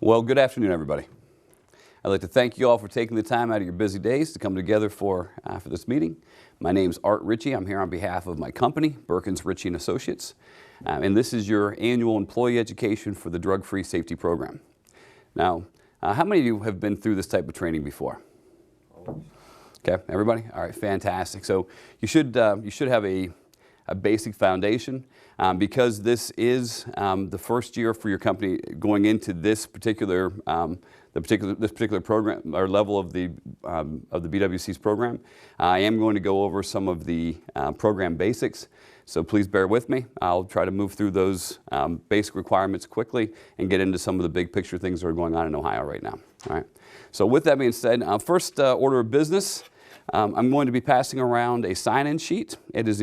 Well, good afternoon, everybody. I'd like to thank you all for taking the time out of your busy days to come together for this meeting. My name is Art Ritchie. I'm here on behalf of my company, Birkins Ritchie & Associates, and this is your annual employee education for the Drug-Free Safety Program. Now, how many of you have been through this type of training before? Okay, everybody? All right, fantastic. So you should have a basic foundation. Because this is the first year for your company going into this particular program or level of the BWC's program, I am going to go over some of the program basics. So please bear with me. I'll try to move through those basic requirements quickly and get into some of the big picture things that are going on in Ohio right now. All right. So with that being said, first order of business, I'm going to be passing around a sign-in sheet. It is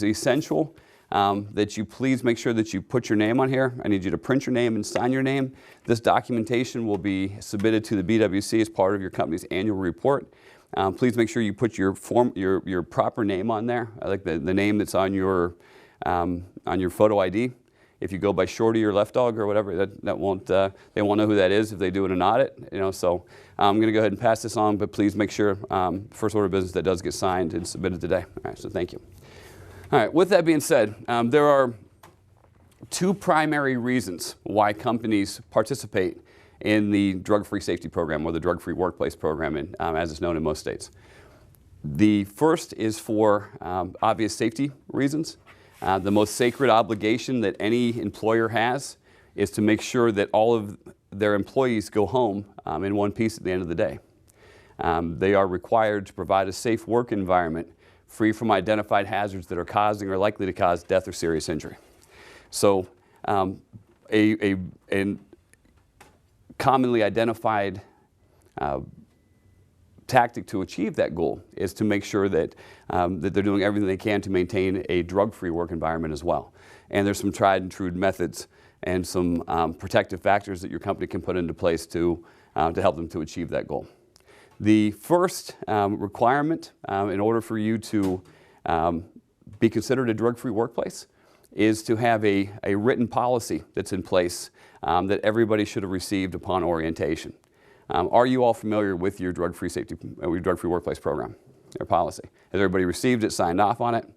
essential that you please make sure that you put your name on here. I need you to print your name and sign your name. This documentation will be submitted to the BWC as part of your company's annual report. Please make sure you put your proper name on there. I like the name that's on your photo ID. If you go by Shorty or Left Dog or whatever, they won't know who that is if they do an audit. So I'm going to go ahead and pass this on, but please make sure first order of business that does get signed and submitted today. All right, so thank you. All right, with that being said, there are two primary reasons why companies participate in the drug-free safety program or the drug-free workplace program, as it's known in most states. The first is for obvious safety reasons. The most sacred obligation that any employer has is to make sure that all of their employees go home in one piece at the end of the day. They are required to provide a safe work environment free from identified hazards that are causing or likely to cause death or serious injury. So a commonly identified tactic to achieve that goal is to make sure that they're doing everything they can to maintain a drug-free work environment as well. And there's some tried and true methods and some protective factors that your company can put into place to help them to achieve that goal. The first requirement in order for you to be considered a drug-free workplace is to have a written policy that's in place that everybody should have received upon orientation. Are you all familiar with your drug-free workplace program, your policy? Has everybody received it, signed off on it?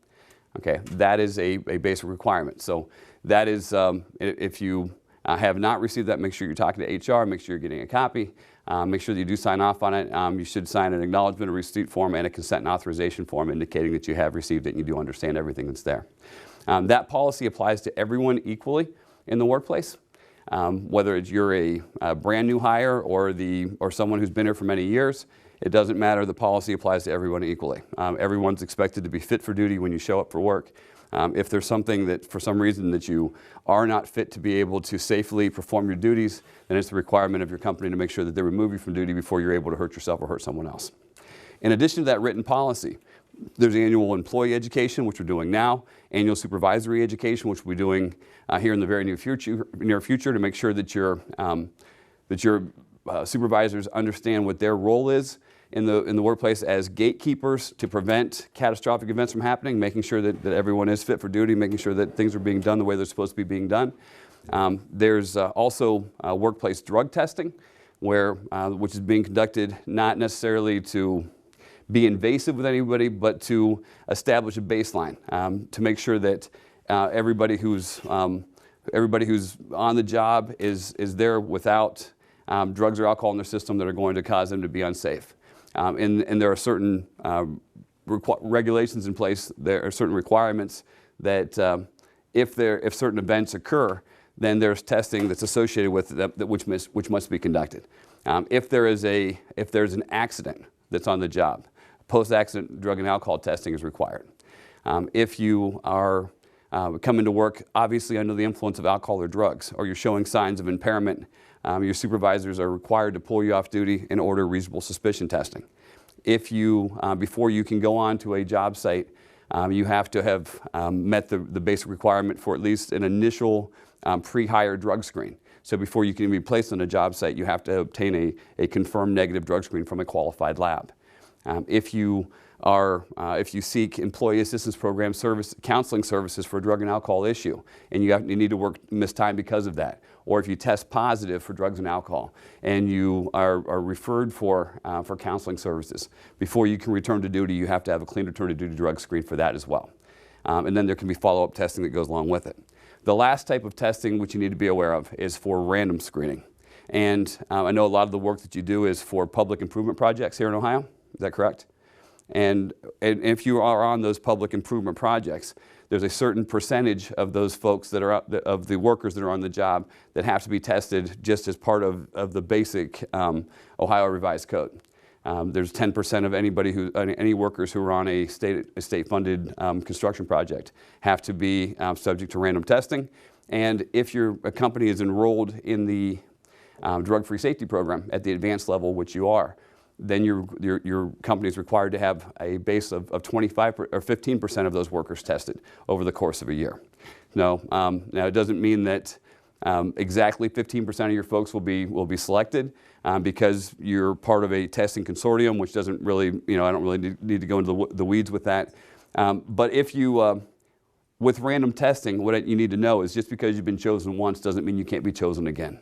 Okay, that is a basic requirement. So that is, if you have not received that, make sure you're talking to HR, make sure you're getting a copy. Make sure that you do sign off on it. You should sign an acknowledgement or receipt form and a consent and authorization form indicating that you have received it and you do understand everything that's there. That policy applies to everyone equally in the workplace. Whether you're a brand new hire or someone who's been here for many years, it doesn't matter. The policy applies to everyone equally. Everyone's expected to be fit for duty when you show up for work. If there's something that, for some reason, that you are not fit to be able to safely perform your duties, then it's the requirement of your company to make sure that they remove you from duty before you're able to hurt yourself or hurt someone else. In addition to that written policy, there's annual employee education, which we're doing now, annual supervisory education, which we'll be doing here in the very near future to make sure that your supervisors understand what their role is in the workplace as gatekeepers to prevent catastrophic events from happening, making sure that everyone is fit for duty, making sure that things are being done the way they're supposed to be being done. There's also workplace drug testing, which is being conducted not necessarily to be invasive with anybody, but to establish a baseline to make sure that everybody who's on the job is there without drugs or alcohol in their system that are going to cause them to be unsafe. And there are certain regulations in place. There are certain requirements that if certain events occur, then there's testing that's associated with them which must be conducted. If there's an accident that's on the job, post-accident drug and alcohol testing is required. If you are coming to work obviously under the influence of alcohol or drugs, or you're showing signs of impairment, your supervisors are required to pull you off duty and order reasonable suspicion testing. If you, before you can go on to a job site, you have to have met the basic requirement for at least an initial pre-hire drug screen. So before you can be placed on a job site, you have to obtain a confirmed negative drug screen from a qualified lab. If you seek employee assistance program counseling services for a drug and alcohol issue, and you need to miss time because of that, or if you test positive for drugs and alcohol, and you are referred for counseling services, before you can return to duty, you have to have a clean return to duty drug screen for that as well. And then there can be follow-up testing that goes along with it. The last type of testing which you need to be aware of is for random screening. And I know a lot of the work that you do is for public improvement projects here in Ohio. Is that correct? And if you are on those public improvement projects, there's a certain percentage of those folks that are of the workers that are on the job that have to be tested just as part of the basic Ohio Revised Code. There's 10% of any workers who are on a state-funded construction project have to be subject to random testing. And if a company is enrolled in the drug-free safety program at the advanced level, which you are, then your company is required to have a base of 25 or 15% of those workers tested over the course of a year. Now it doesn't mean that exactly 15% of your folks will be selected because you're part of a testing consortium, which doesn't really, I don't really need to go into the weeds with that. But if you, with random testing, what you need to know is just because you've been chosen once doesn't mean you can't be chosen again.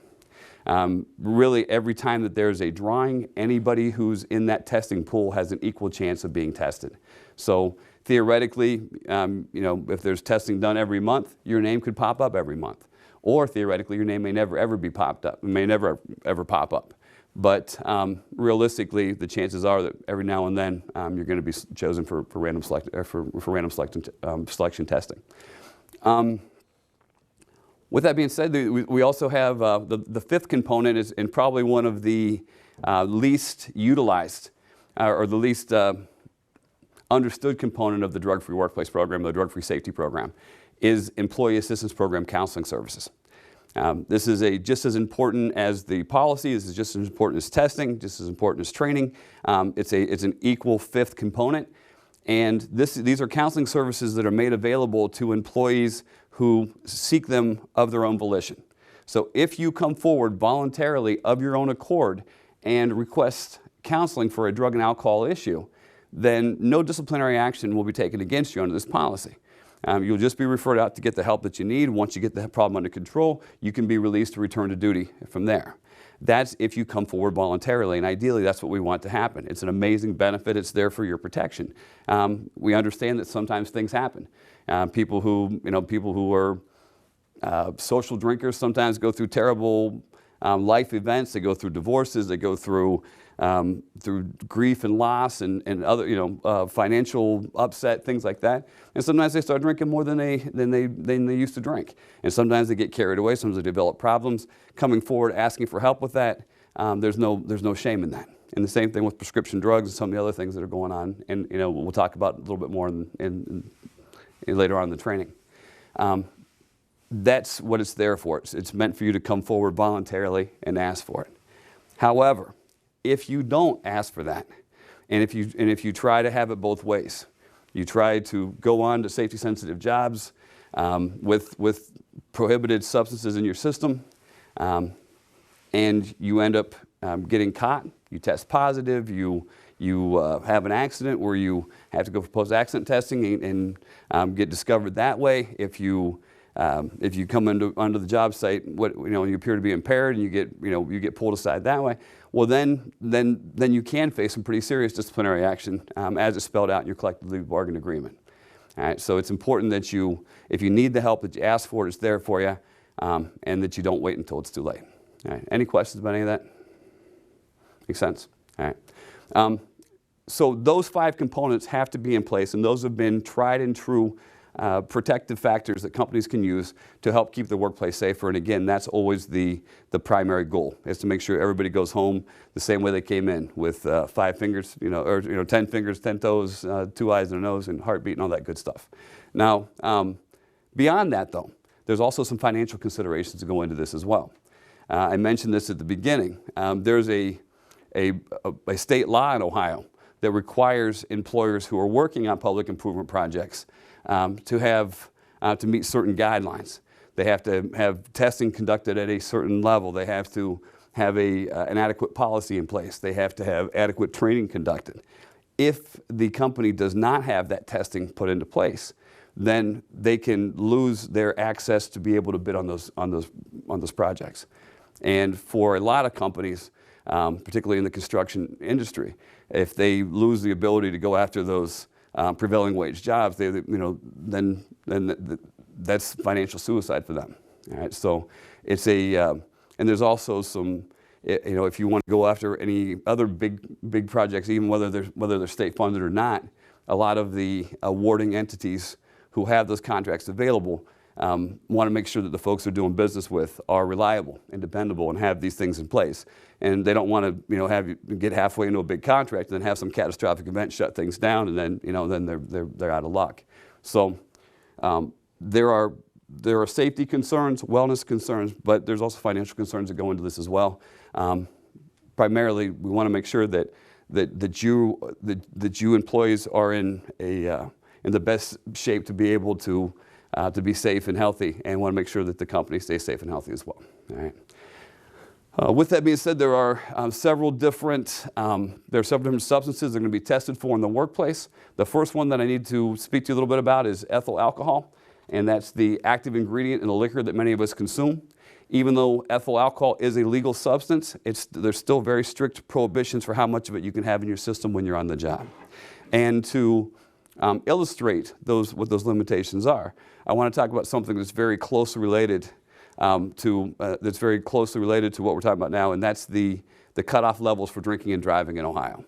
Really, every time that there's a drawing, anybody who's in that testing pool has an equal chance of being tested. So theoretically, if there's testing done every month, your name could pop up every month. Or theoretically, your name may never ever be popped up, may never ever pop up. But realistically, the chances are that every now and then you're going to be chosen for random selection testing. With that being said, we also have the fifth component is and probably one of the least utilized or the least understood component of the drug-free workplace program, the drug-free safety program, is employee assistance program counseling services. This is just as important as the policy. This is just as important as testing, just as important as training. It's an equal fifth component. And these are counseling services that are made available to employees who seek them of their own volition. So if you come forward voluntarily of your own accord and request counseling for a drug and alcohol issue, then no disciplinary action will be taken against you under this policy. You'll just be referred out to get the help that you need. Once you get the problem under control, you can be released to return to duty from there. That's if you come forward voluntarily, and ideally that's what we want to happen. It's an amazing benefit. It's there for your protection. We understand that sometimes things happen. People who are social drinkers sometimes go through terrible life events. They go through divorces. They go through grief and loss and other financial upset, things like that. And sometimes they start drinking more than they used to drink. And sometimes they get carried away. Sometimes they develop problems. Coming forward, asking for help with that, there's no shame in that. And the same thing with prescription drugs and some of the other things that are going on. And we'll talk about a little bit more later on in the training. That's what it's there for. It's meant for you to come forward voluntarily and ask for it. However, if you don't ask for that, and if you try to have it both ways, you try to go on to safety-sensitive jobs with prohibited substances in your system, and you end up getting caught, you test positive, you have an accident where you have to go for post-accident testing and get discovered that way. If you come onto the job site, you appear to be impaired, and you get pulled aside that way. Well, then you can face some pretty serious disciplinary action as it's spelled out in your collectively bargained agreement. All right, so it's important that if you need the help, that you ask for it, it's there for you, and that you don't wait until it's too late. All right, any questions about any of that? Makes sense? All right. So those 5 components have to be in place, and those have been tried and true protective factors that companies can use to help keep the workplace safer. And again, that's always the primary goal, is to make sure everybody goes home the same way they came in, with 5 fingers, or 10 fingers, 10 toes, 2 eyes and a nose, and heartbeat and all that good stuff. Now, beyond that though, there's also some financial considerations to go into this as well. I mentioned this at the beginning. There's a state law in Ohio that requires employers who are working on public improvement projects to meet certain guidelines. They have to have testing conducted at a certain level. They have to have an adequate policy in place. They have to have adequate training conducted. if the company does not have that testing put into place, then they can lose their access to be able to bid on those projects. And for a lot of companies, particularly in the construction industry, if they lose the ability to go after those prevailing wage jobs, then that's financial suicide for them. All right, so it's and there's also some, if you want to go after any other big projects, even whether they're state funded or not, a lot of the awarding entities who have those contracts available want to make sure that the folks they're doing business with are reliable and dependable and have these things in place. And they don't want to, have you get halfway into a big contract and then have some catastrophic event shut things down, and then, then they're out of luck. So there are safety concerns, wellness concerns, but there's also financial concerns that go into this as well. Primarily, we want to make sure that you employees are in the best shape to be able to be safe and healthy, and want to make sure that the company stays safe and healthy as well. All right. With that being said, there are several different substances that are going to be tested for in the workplace. The first one that I need to speak to you a little bit about is ethyl alcohol, and that's the active ingredient in the liquor that many of us consume. Even though ethyl alcohol is a legal substance, there's still very strict prohibitions for how much of it you can have in your system when you're on the job. And to illustrate what those limitations are, I want to talk about something that's very closely related to what we're talking about now, and that's the cutoff levels for drinking and driving in Ohio.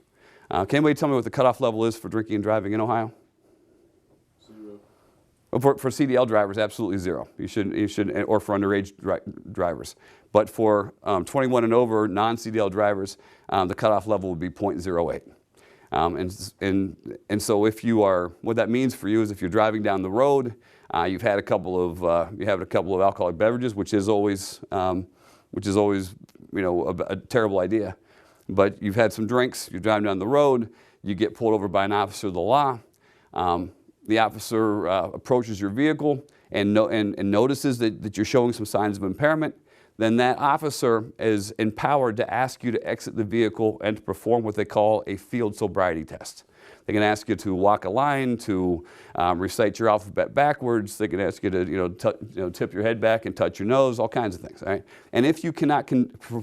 Can anybody tell me what the cutoff level is for drinking and driving in Ohio? 0. For CDL drivers, absolutely 0. You shouldn't, or for underage drivers. But for 21 and over non-CDL drivers, the cutoff level would be 0.08. And so what that means for you is if you're driving down the road, you've had a couple of alcoholic beverages, which is always a terrible idea. But you've had some drinks, you're driving down the road, you get pulled over by an officer of the law. The officer approaches your vehicle and notices that you're showing some signs of impairment. Then that officer is empowered to ask you to exit the vehicle and to perform what they call a field sobriety test. They can ask you to walk a line, to recite your alphabet backwards. They can ask you to tip your head back and touch your nose, all kinds of things. Right? And if you cannot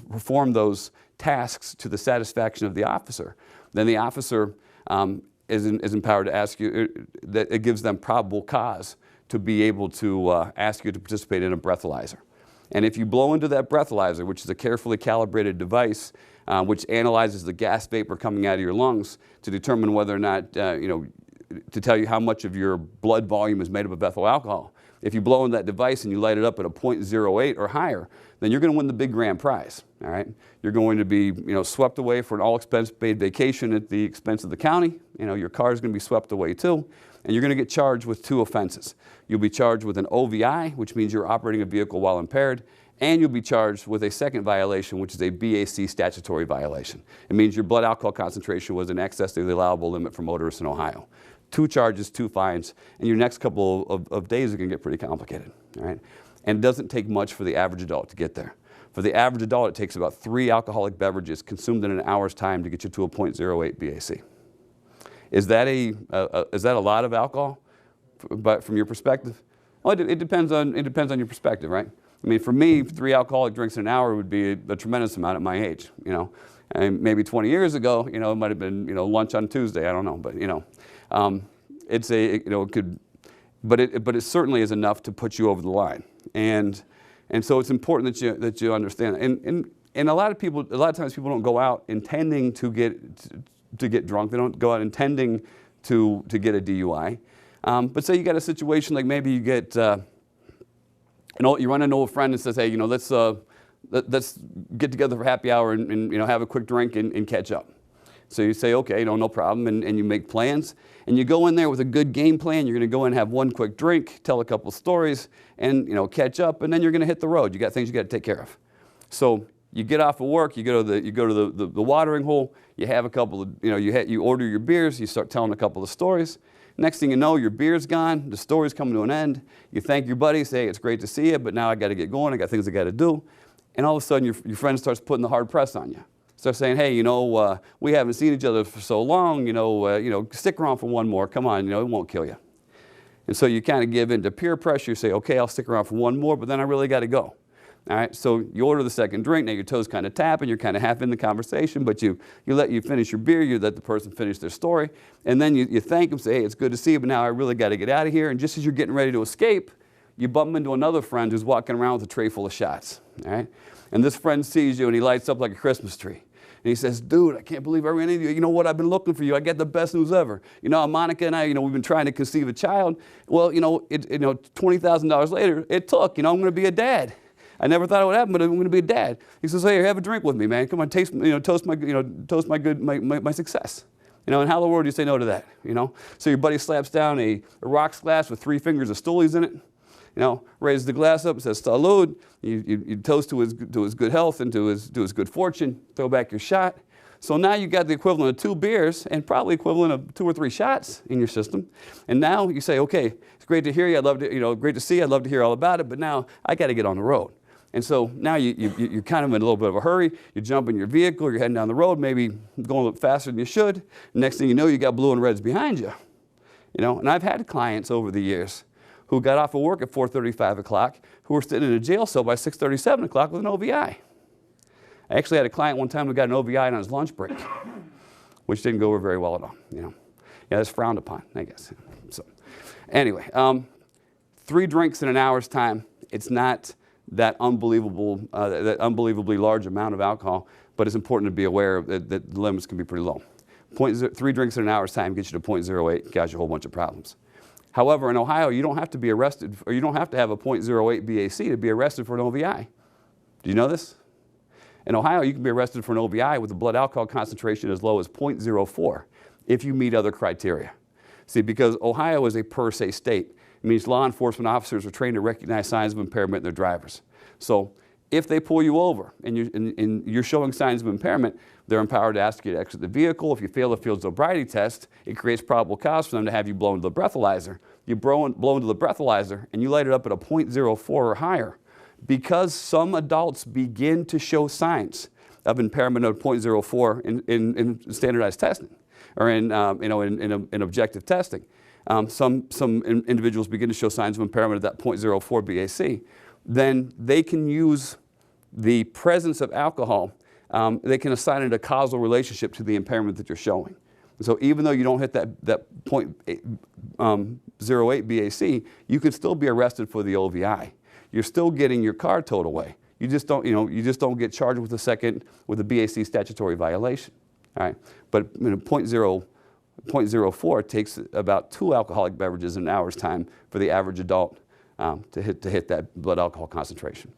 perform those tasks to the satisfaction of the officer, then the officer is empowered to ask you, that it gives them probable cause to be able to ask you to participate in a breathalyzer. And if you blow into that breathalyzer, which is a carefully calibrated device which analyzes the gas vapor coming out of your lungs to determine whether or not, to tell you how much of your blood volume is made up of ethyl alcohol. If you blow in that device and you light it up at a 0.08 or higher, then you're going to win the big grand prize. All right, you're going to be swept away for an all-expense-paid vacation at the expense of the county. Your car is going to be swept away too, and you're going to get charged with 2 offenses. You'll be charged with an OVI, which means you're operating a vehicle while impaired, and you'll be charged with a second violation, which is a BAC statutory violation. It means your blood alcohol concentration was in excess of the allowable limit for motorists in Ohio. 2 charges, 2 fines, and your next couple of days are going to get pretty complicated. All right? And it doesn't take much for the average adult to get there. For the average adult, it takes about 3 alcoholic beverages consumed in an hour's time to get you to a 0.08 BAC. Is that a lot of alcohol? But from your perspective, well, it depends on your perspective, right? I mean, for me, 3 alcoholic drinks in an hour would be a tremendous amount at my age. And maybe 20 years ago, it might have been lunch on Tuesday. I don't know, but but it certainly is enough to put you over the line. And so it's important that you understand. And a lot of times people don't go out intending to get drunk. They don't go out intending to get a DUI. But say you got a situation like maybe you get you run into a friend and says, hey, let's get together for happy hour and have a quick drink and catch up. So you say, okay, no problem, and you make plans. And you go in there with a good game plan. You're going to go in and have one quick drink, tell a couple stories, and catch up, and then you're going to hit the road. You got things you got to take care of. So you get off of work, you go to the watering hole, you have a couple of, you order your beers, you start telling a couple of stories. Next thing you know, your beer's gone, the story's coming to an end. You thank your buddy, say, it's great to see you, but now I got to get going, I got things I got to do. And all of a sudden, your friend starts putting the hard press on you. Start saying, hey, we haven't seen each other for so long, stick around for one more, come on, it won't kill you. And so you kind of give in to peer pressure, you say, okay, I'll stick around for one more, but then I really got to go. All right, so you order the second drink, now your toes kind of tapping, you're kind of half in the conversation, but you let you finish your beer, you let the person finish their story, and then you thank them, say, hey, it's good to see you, but now I really got to get out of here. And just as you're getting ready to escape, you bump into another friend who's walking around with a tray full of shots. All right, and this friend sees you and he lights up like a Christmas tree. And he says, dude, I can't believe I ran into you. You know what? I've been looking for you. I get the best news ever. Monica and I, we've been trying to conceive a child. Well, $20,000 later, it took. I'm going to be a dad. I never thought it would happen, but I'm going to be a dad. He says, hey, have a drink with me, man. Come on, toast my success. And how in the world do you say no to that? So your buddy slaps down a rocks glass with 3 fingers of Stolies in it. Raises the glass up and says, salud. You toast to his good health and to his good fortune. Throw back your shot. So now you got the equivalent of 2 beers and probably equivalent of 2 or 3 shots in your system. And now you say, okay, it's great to hear you. I'd love to, great to see you. I'd love to hear all about it. But now I got to get on the road. And so now you're kind of in a little bit of a hurry. You jump in your vehicle. You're heading down the road, maybe going a little faster than you should. Next thing you know, you got blue and reds behind you. And I've had clients over the years who got off of work at 4:30, 5 o'clock, who were sitting in a jail cell by 6:30, 7 o'clock with an OVI. I actually had a client one time who got an OVI on his lunch break, which didn't go over very well at all. Yeah, that's frowned upon, I guess. So, anyway, 3 drinks in an hour's time. It's not that unbelievably large amount of alcohol, but it's important to be aware that the limits can be pretty low. 3 drinks in an hour's time gets you to 0.08, got you a whole bunch of problems. However, in Ohio, you don't have to be arrested, or you don't have to have a 0.08 BAC to be arrested for an OVI. Do you know this? In Ohio, you can be arrested for an OVI with a blood alcohol concentration as low as 0.04 if you meet other criteria. See, because Ohio is a per se state, it means law enforcement officers are trained to recognize signs of impairment in their drivers. So if they pull you over and you're showing signs of impairment, they're empowered to ask you to exit the vehicle. If you fail the field sobriety test, it creates probable cause for them to have you blow into the breathalyzer. You blow into the breathalyzer and you light it up at a 0.04 or higher. Because some adults begin to show signs of impairment of 0.04 in standardized testing or in objective testing. Some individuals begin to show signs of impairment at that 0.04 BAC. Then they can use the presence of alcohol. They can assign it a causal relationship to the impairment that you're showing. So even though you don't hit that 0.08 BAC, you can still be arrested for the OVI. You're still getting your car towed away. You just don't get charged with a BAC statutory violation. All right, but 0.04 takes about 2 alcoholic beverages in an hour's time for the average adult to hit that blood alcohol concentration.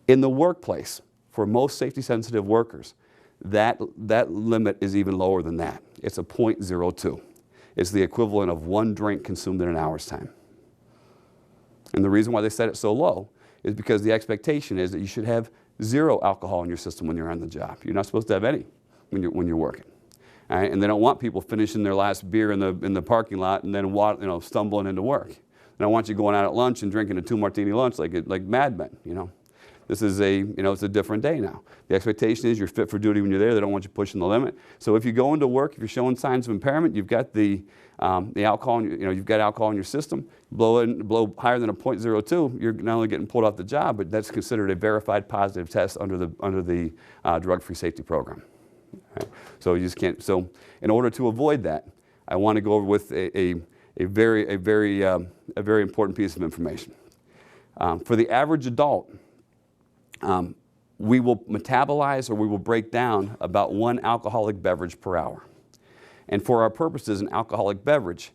In the workplace, for most safety-sensitive workers, that limit is even lower than that. It's a 0.02. It's the equivalent of 1 drink consumed in an hour's time. And the reason why they set it so low is because the expectation is that you should have 0 alcohol in your system when you're on the job. You're not supposed to have any when you're working. All right? And they don't want people finishing their last beer in the parking lot and then stumbling into work. They don't want you going out at lunch and drinking a 2-martini lunch like Mad Men. This is it's a different day now. The expectation is you're fit for duty when you're there. They don't want you pushing the limit. So if you go into work, if you're showing signs of impairment, you've got the alcohol, you've got alcohol in your system. Blow higher than a 0.02, you're not only getting pulled off the job, but that's considered a verified positive test under the drug-free safety program. Right? So you just can't. So in order to avoid that, I want to go over with a very important piece of information. For the average adult, we will metabolize or we will break down about 1 alcoholic beverage per hour. And for our purposes, an alcoholic beverage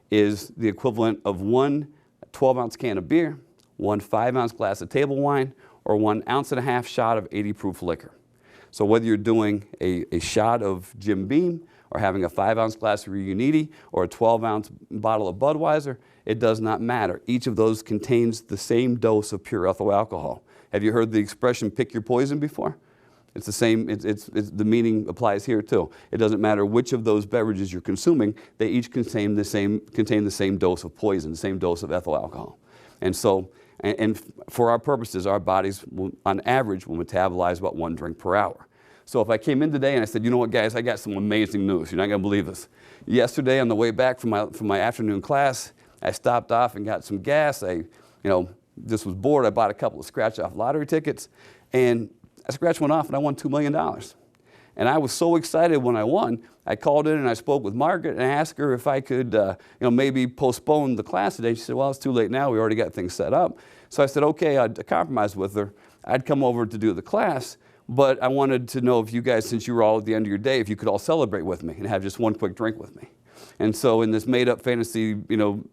is the equivalent of 1 12-ounce can of beer, 1 5-ounce glass of table wine, or 1.5 ounce shot of 80 proof liquor. So whether you're doing a shot of Jim Beam or having a 5-ounce glass of Riunite or a 12-ounce bottle of Budweiser, it does not matter. Each of those contains the same dose of pure ethyl alcohol. Have you heard the expression "pick your poison" before? It's the same. The meaning applies here too. It doesn't matter which of those beverages you're consuming; they each contain the same dose of poison, the same dose of ethyl alcohol. And so, and for our purposes, our bodies, on average, will metabolize about 1 drink per hour. So if I came in today and I said, you know what, guys, I got some amazing news. You're not going to believe this. Yesterday on the way back from my afternoon class, I stopped off and got some gas. I, just was bored. I bought a couple of scratch-off lottery tickets, and I scratched one off, and I won $2 million. And I was so excited when I won. I called in and I spoke with Margaret and I asked her if I could, maybe postpone the class today. She said, well, it's too late now. We already got things set up. So I said, okay, I'd compromise with her. I'd come over to do the class, but I wanted to know if you guys, since you were all at the end of your day, if you could all celebrate with me and have just one quick drink with me. And so in this made-up fantasy,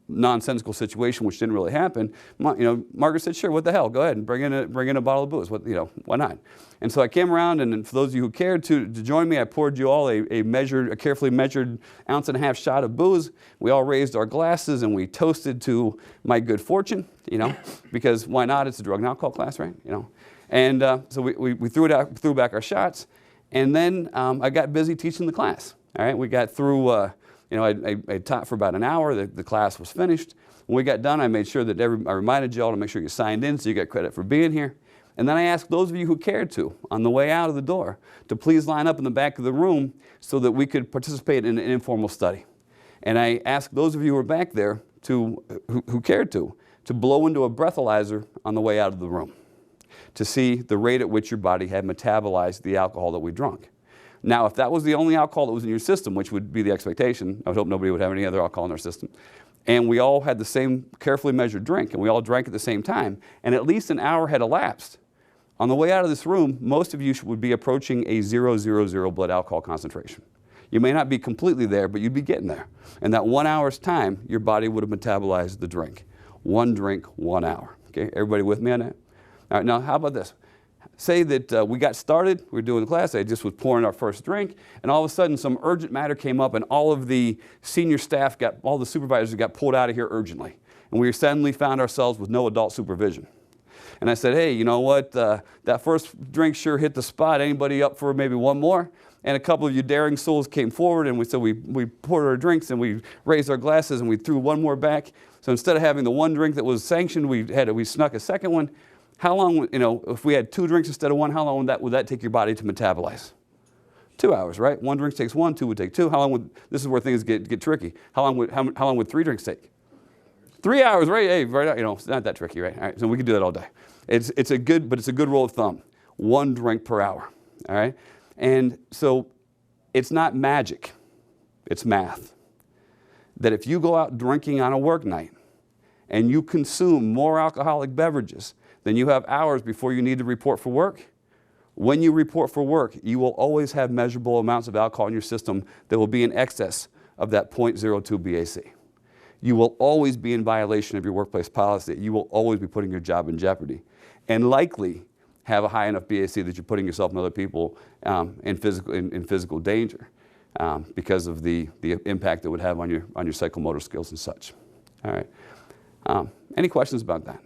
nonsensical situation, which didn't really happen, Margaret said, sure, what the hell, go ahead and bring in a bottle of booze. Why not? And so I came around, and for those of you who cared to join me, I poured you all a carefully measured 1.5 ounce shot of booze. We all raised our glasses, and we toasted to my good fortune, because why not? It's a drug and alcohol class, right? And so we threw back our shots, and then I got busy teaching the class. All right, we got through. I taught for about an hour. The class was finished. When we got done, I made sure that I reminded you all to make sure you signed in so you got credit for being here. And then I asked those of you who cared to, on the way out of the door, to please line up in the back of the room so that we could participate in an informal study. And I asked those of you who were back there who cared to blow into a breathalyzer on the way out of the room to see the rate at which your body had metabolized the alcohol that we drank. Now, if that was the only alcohol that was in your system, which would be the expectation, I would hope nobody would have any other alcohol in their system, and we all had the same carefully measured drink, and we all drank at the same time, and at least an hour had elapsed, on the way out of this room, most of you would be approaching a 0.000 blood alcohol concentration. You may not be completely there, but you'd be getting there. In that 1 hour's time, your body would have metabolized the drink. 1 drink, 1 hour. Okay, everybody with me on that? All right, now how about this? Say that we got started, we were doing the class, I just was pouring our first drink, and all of a sudden some urgent matter came up and all of the senior staff all the supervisors got pulled out of here urgently. And we suddenly found ourselves with no adult supervision. And I said, hey, you know what, that first drink sure hit the spot. Anybody up for maybe one more? And a couple of you daring souls came forward, and we poured our drinks and we raised our glasses and we threw one more back. So instead of having the one drink that was sanctioned, we snuck a second one. How long, if we had 2 drinks instead of 1, how long would that take your body to metabolize? 2 hours, right? 1 drink takes 1, 2 would take 2. How long this is where things get tricky. How long would 3 drinks take? 3 hours, right? Hey, right, it's not that tricky, right? All right, so we can do that all day. It's a good rule of thumb. 1 drink per hour, all right? And so it's not magic, it's math. That if you go out drinking on a work night and you consume more alcoholic beverages than you have hours before you need to report for work, when you report for work, you will always have measurable amounts of alcohol in your system that will be in excess of that 0.02 BAC. You will always be in violation of your workplace policy. You will always be putting your job in jeopardy, and likely have a high enough BAC that you're putting yourself and other people in physical danger because of the impact it would have on your psychomotor skills and such. All right. Any questions about that?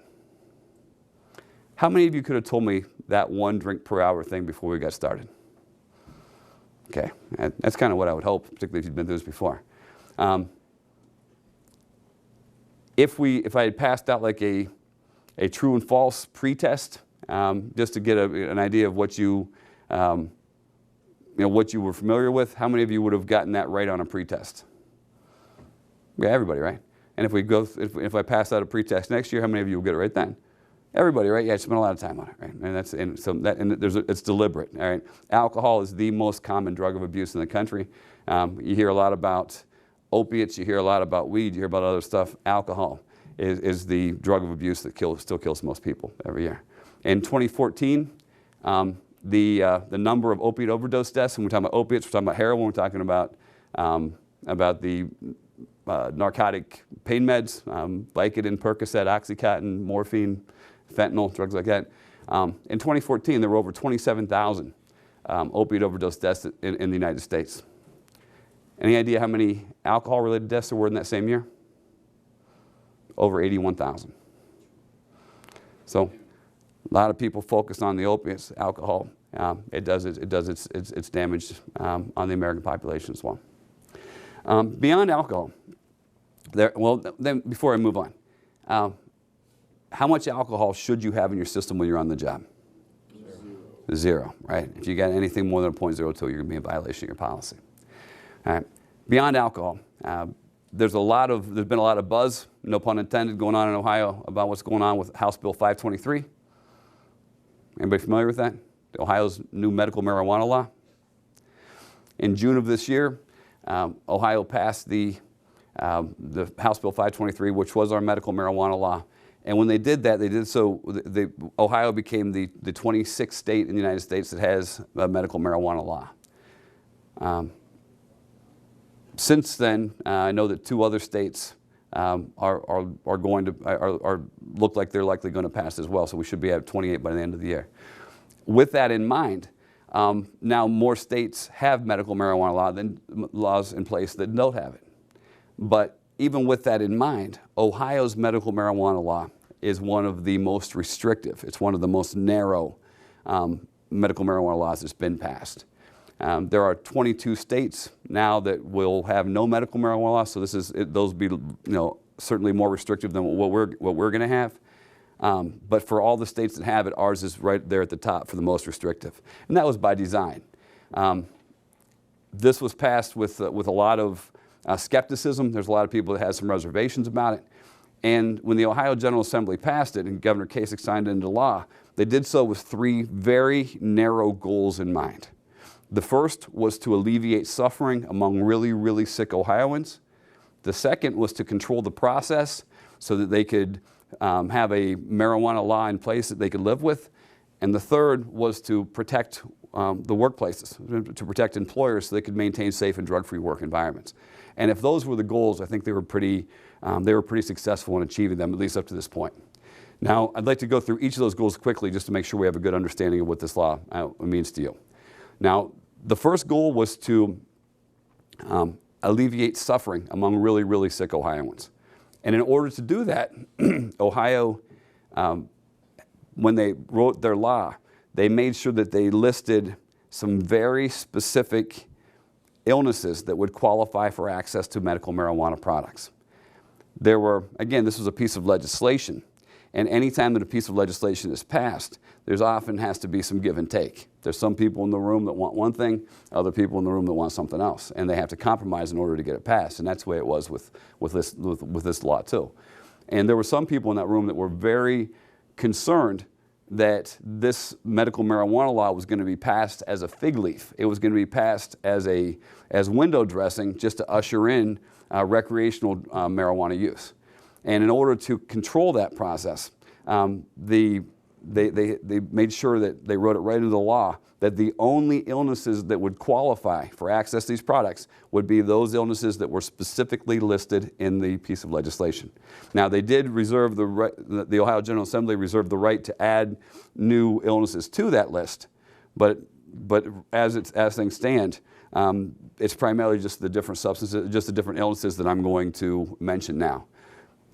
How many of you could have told me that 1 drink per hour thing before we got started? Okay, that's kind of what I would hope, particularly if you've been through this before. If I had passed out like a true and false pretest, just to get an idea of what you were familiar with, how many of you would have gotten that right on a pretest? Yeah, everybody, right? And if I pass out a pretest next year, how many of you will get it right then? Everybody, right? Yeah, I spent a lot of time on it, right? And it's deliberate, all right? Alcohol is the most common drug of abuse in the country. You hear a lot about opiates, you hear a lot about weed, you hear about other stuff. Alcohol is the drug of abuse that still kills most people every year. In 2014, the number of opiate overdose deaths, when we're talking about opiates, we're talking about heroin, we're talking about the narcotic pain meds, Vicodin, Percocet, Oxycontin, morphine, fentanyl, drugs like that. In 2014, there were over 27,000 opiate overdose deaths in the United States. Any idea how many alcohol-related deaths there were in that same year? Over 81,000. So a lot of people focus on the opiates, alcohol. It does its damage on the American population as well. Beyond alcohol, then before I move on, how much alcohol should you have in your system when you're on the job? 0, right? If you got anything more than a .02, you're going to be in violation of your policy. All right. Beyond alcohol, there's been a lot of buzz, no pun intended, going on in Ohio about what's going on with House Bill 523. Anybody familiar with that? Ohio's new medical marijuana law. In June of this year, Ohio passed the House Bill 523, which was our medical marijuana law. And when they did that, Ohio became the 26th state in the United States that has a medical marijuana law. Since then, I know that 2 other states look like they're likely going to pass as well. So we should be at 28 by the end of the year. With that in mind, now more states have medical marijuana laws in place that don't have it. But even with that in mind, Ohio's medical marijuana law is one of the most restrictive. It's one of the most narrow medical marijuana laws that's been passed. There are 22 states now that will have no medical marijuana laws, so those will be certainly more restrictive than what we're going to have. But for all the states that have it, ours is right there at the top for the most restrictive, and that was by design. This was passed with a lot of skepticism. There's a lot of people that had some reservations about it. And when the Ohio General Assembly passed it and Governor Kasich signed it into law, they did so with 3 very narrow goals in mind. The first was to alleviate suffering among really, really sick Ohioans. The second was to control the process so that they could have a marijuana law in place that they could live with. And the third was to protect the workplaces, to protect employers so they could maintain safe and drug-free work environments. And if those were the goals, I think they were pretty successful in achieving them, at least up to this point. Now, I'd like to go through each of those goals quickly just to make sure we have a good understanding of what this law means to you. Now, the first goal was to alleviate suffering among really, really sick Ohioans. And in order to do that, Ohio, when they wrote their law, they made sure that they listed some very specific illnesses that would qualify for access to medical marijuana products. There were, again, this was a piece of legislation, and anytime that a piece of legislation is passed, there's often has to be some give and take. There's some people in the room that want one thing, other people in the room that want something else, and they have to compromise in order to get it passed, and that's the way it was with this law too. And there were some people in that room that were very concerned that this medical marijuana law was going to be passed as a fig leaf. It was going to be passed as window dressing just to usher in recreational marijuana use. And in order to control that process, they made sure that they wrote it right into the law that the only illnesses that would qualify for access to these products would be those illnesses that were specifically listed in the piece of legislation. Now, they did reserve the Ohio General Assembly reserved the right to add new illnesses to that list, but as things stand, it's primarily just the different substances, just the different illnesses that I'm going to mention now.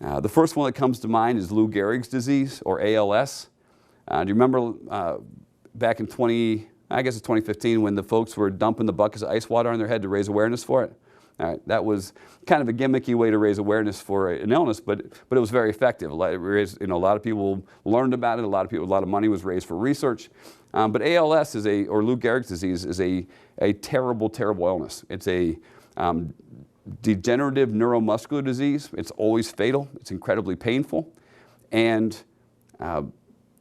The first one that comes to mind is Lou Gehrig's disease, or ALS. Do you remember back in 2015 when the folks were dumping the buckets of ice water on their head to raise awareness for it? All right, that was kind of a gimmicky way to raise awareness for an illness, but it was very effective. A lot of people learned about it. A lot of money was raised for research. But ALS or Lou Gehrig's disease is a terrible, terrible illness. It's a degenerative neuromuscular disease. It's always fatal. It's incredibly painful. And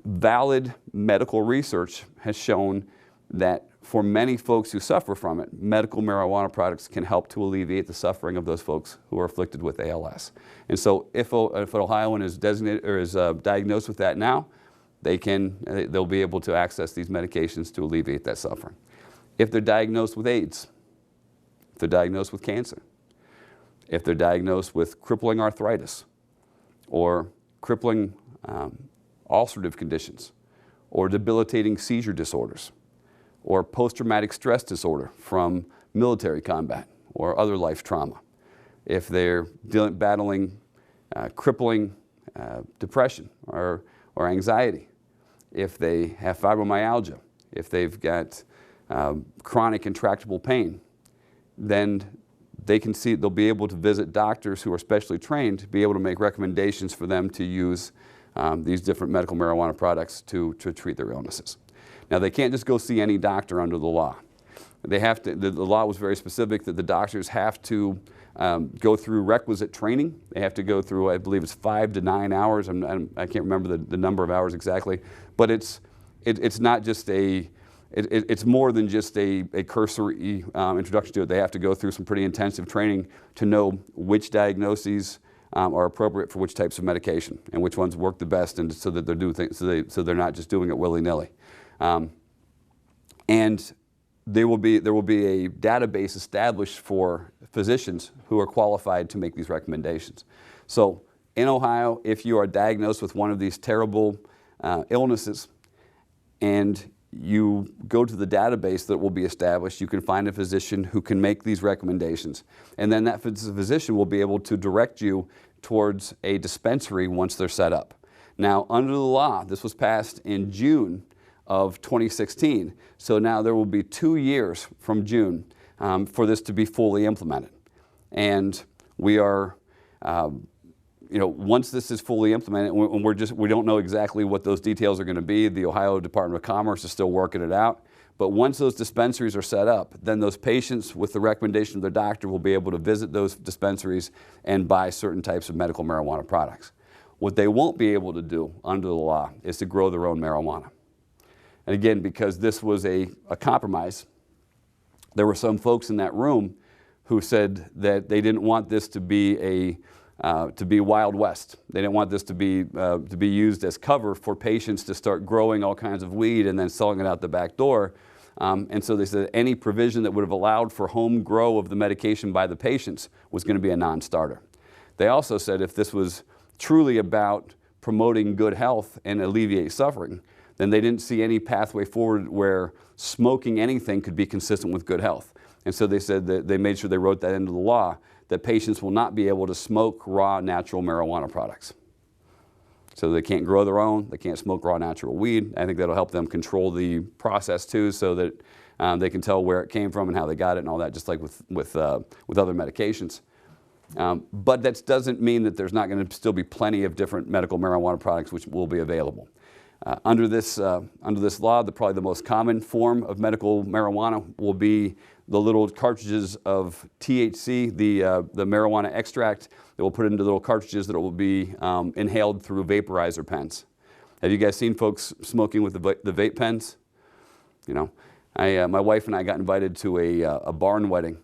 valid medical research has shown that for many folks who suffer from it, medical marijuana products can help to alleviate the suffering of those folks who are afflicted with ALS. And so if an Ohioan is designated or is diagnosed with that now, they'll be able to access these medications to alleviate that suffering. If they're diagnosed with AIDS, if they're diagnosed with cancer, if they're diagnosed with crippling arthritis or crippling ulcerative conditions or debilitating seizure disorders or post-traumatic stress disorder from military combat or other life trauma, if they're battling crippling depression or anxiety, if they have fibromyalgia, if they've got chronic intractable pain, then they'll be able to visit doctors who are specially trained to be able to make recommendations for them to use these different medical marijuana products to treat their illnesses. Now, they can't just go see any doctor under the law. They have to, the law was very specific that the doctors have to go through requisite training. They have to go through, I believe it's 5 to 9 hours. I can't remember the number of hours exactly, but it's not just it's more than just a cursory introduction to it. They have to go through some pretty intensive training to know which diagnoses are appropriate for which types of medication and which ones work the best, and so that they're doing things, so they're not just doing it willy-nilly. And there will be a database established for physicians who are qualified to make these recommendations. So in Ohio, if you are diagnosed with one of these terrible illnesses and you go to the database that will be established, you can find a physician who can make these recommendations. And then that physician will be able to direct you towards a dispensary once they're set up. Now, under the law, this was passed in June of 2016. So now there will be 2 years from June for this to be fully implemented. And we are, once this is fully implemented, and we don't know exactly what those details are going to be. The Ohio Department of Commerce is still working it out. But once those dispensaries are set up, then those patients with the recommendation of their doctor will be able to visit those dispensaries and buy certain types of medical marijuana products. What they won't be able to do under the law is to grow their own marijuana. And again, because this was a compromise, there were some folks in that room who said that they didn't want this to be Wild West. They didn't want this to be used as cover for patients to start growing all kinds of weed and then selling it out the back door. And so they said any provision that would have allowed for home grow of the medication by the patients was going to be a non-starter. They also said if this was truly about promoting good health and alleviate suffering, then they didn't see any pathway forward where smoking anything could be consistent with good health. And so they said that they made sure they wrote that into the law, that patients will not be able to smoke raw natural marijuana products. So they can't grow their own, they can't smoke raw natural weed. I think that'll help them control the process too, so that they can tell where it came from and how they got it and all that, just like with other medications. But that doesn't mean that there's not going to still be plenty of different medical marijuana products which will be available. Under this law, probably the most common form of medical marijuana will be the little cartridges of THC, the marijuana extract that we'll put into little cartridges that will be inhaled through vaporizer pens. Have you guys seen folks smoking with the vape pens? You know, my wife and I got invited to a barn wedding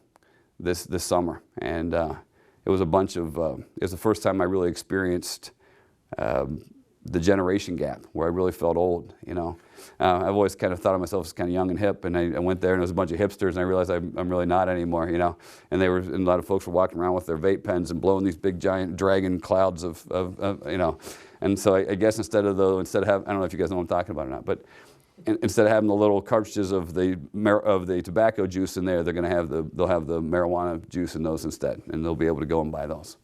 this summer, and it was a bunch of. It was the first time I really experienced the generation gap, where I really felt old, you know. I've always kind of thought of myself as kind of young and hip, and I went there and there was a bunch of hipsters, and I realized I'm really not anymore, you know. And a lot of folks were walking around with their vape pens and blowing these big giant dragon clouds of you know. And so I guess instead of having, I don't know if you guys know what I'm talking about or not, but instead of having the little cartridges of the tobacco juice in there, they'll have the marijuana juice in those instead, and they'll be able to go and buy those.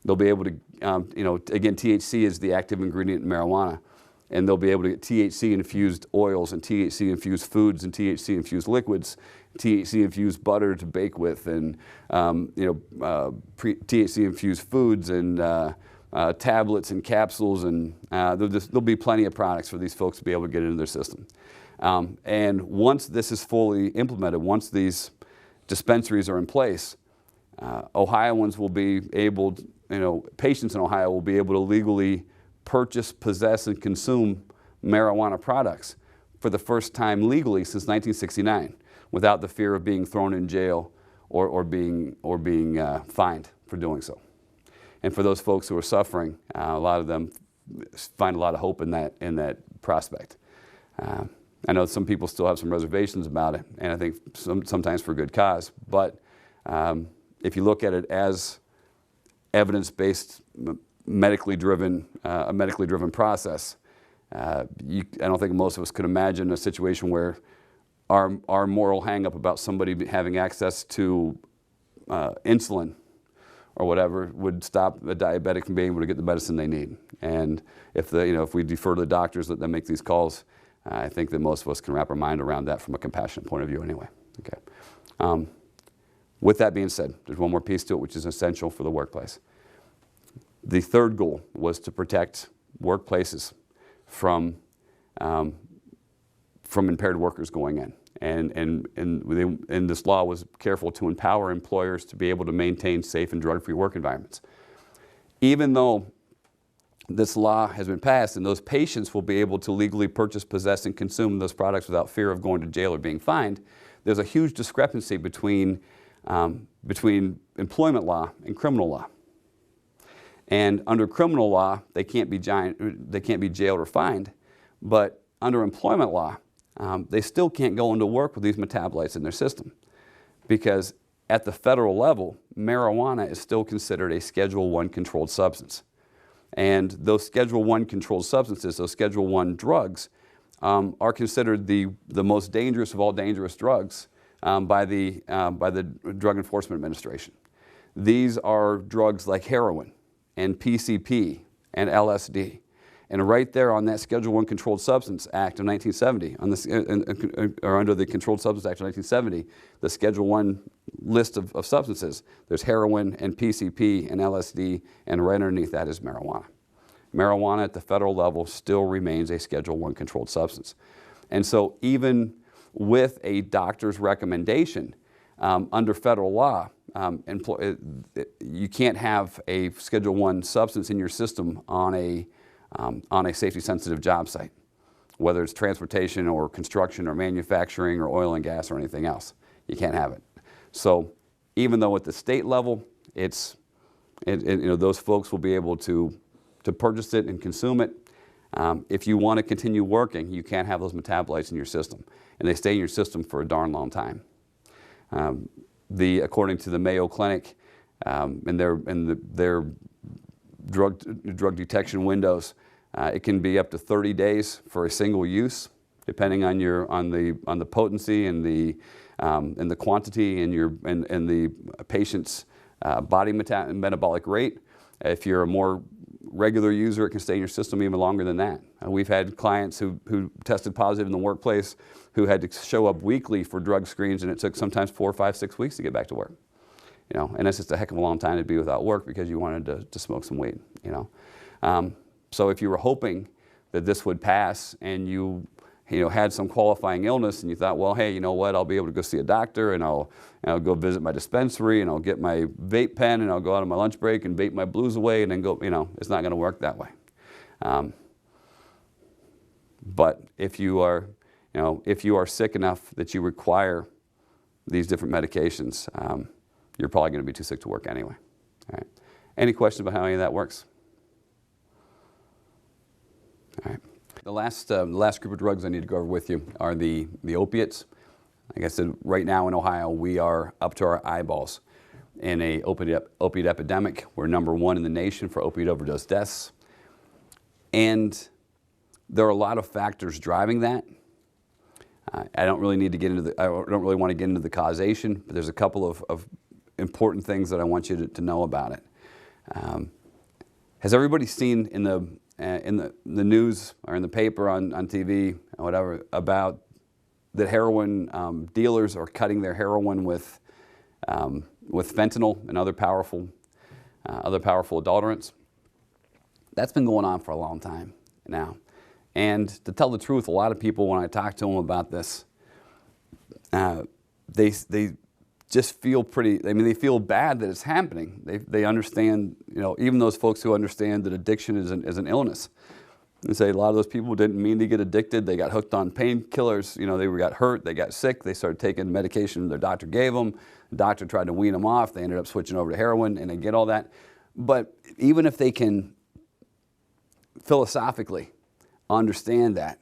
They'll be able to, again, THC is the active ingredient in marijuana, and they'll be able to get THC-infused oils and THC-infused foods and THC-infused liquids, THC-infused butter to bake with, and THC-infused foods and tablets and capsules, and there'll be plenty of products for these folks to be able to get into their system. And once this is fully implemented, once these dispensaries are in place, Ohioans will be able, patients in Ohio will be able to legally purchase, possess, and consume marijuana products for the first time legally since 1969, without the fear of being thrown in jail or being fined for doing so. And for those folks who are suffering, a lot of them find a lot of hope in that prospect. I know some people still have some reservations about it, and I think sometimes for good cause. But if you look at it as evidence-based, medically driven process, I don't think most of us could imagine a situation where our moral hang-up about somebody having access to insulin or whatever would stop a diabetic from being able to get the medicine they need. And if we defer to the doctors that make these calls, I think that most of us can wrap our mind around that from a compassionate point of view anyway. Okay. With that being said, there's one more piece to it which is essential for the workplace. The third goal was to protect workplaces from from impaired workers going in. And this law was careful to empower employers to be able to maintain safe and drug-free work environments. Even though this law has been passed and those patients will be able to legally purchase, possess, and consume those products without fear of going to jail or being fined, there's a huge discrepancy between employment law and criminal law. And under criminal law, they can't be jailed or fined, but under employment law, they still can't go into work with these metabolites in their system, because at the federal level, marijuana is still considered a Schedule I controlled substance. And those Schedule I controlled substances, those Schedule I drugs, are considered the most dangerous of all dangerous drugs by the Drug Enforcement Administration. These are drugs like heroin and PCP and LSD. And right there on that Schedule I Controlled Substance Act of 1970, or under the Controlled Substance Act of 1970, the Schedule I list of substances, there's heroin and PCP and LSD, and right underneath that is marijuana. Marijuana at the federal level still remains a Schedule I controlled substance. And so even with a doctor's recommendation, under federal law, you can't have a Schedule I substance in your system on a safety-sensitive job site, whether it's transportation or construction or manufacturing or oil and gas or anything else. You can't have it. So even though at the state level, those folks will be able to purchase it and consume it, if you want to continue working, you can't have those metabolites in your system, and they stay in your system for a darn long time. According to the Mayo Clinic and their drug detection windows, it can be up to 30 days for a single use, depending on the potency and the quantity and the patient's body metabolic rate. If you're a more regular user, it can stay in your system even longer than that. We've had clients who tested positive in the workplace who had to show up weekly for drug screens, and it took sometimes 4, 5, 6 weeks to get back to work. And that's just a heck of a long time to be without work because you wanted to smoke some weed. So if you were hoping that this would pass and you had some qualifying illness and you thought, well, hey, you know what, I'll be able to go see a doctor and I'll go visit my dispensary and I'll get my vape pen and I'll go out on my lunch break and vape my blues away and then go, it's not going to work that way. But if you are sick enough that you require these different medications, you're probably going to be too sick to work anyway. All right. Any questions about how any of that works? All right. The last group of drugs I need to go over with you are the opiates. Like I said, right now in Ohio, we are up to our eyeballs in an opiate epidemic. We're #1 in the nation for opioid overdose deaths. And there are a lot of factors driving that. I don't really want to get into the causation, but there's a couple of important things that I want you to know about it. Has everybody seen in the news or in the paper on TV or whatever about that heroin dealers are cutting their heroin with fentanyl and other powerful adulterants? That's been going on for a long time now. And to tell the truth, a lot of people, when I talk to them about this, they just feel they feel bad that it's happening. They understand, even those folks who understand that addiction is an illness. They say a lot of those people didn't mean to get addicted. They got hooked on painkillers. They got hurt. They got sick. They started taking medication their doctor gave them. The doctor tried to wean them off. They ended up switching over to heroin, and they get all that. But even if they can philosophically understand that,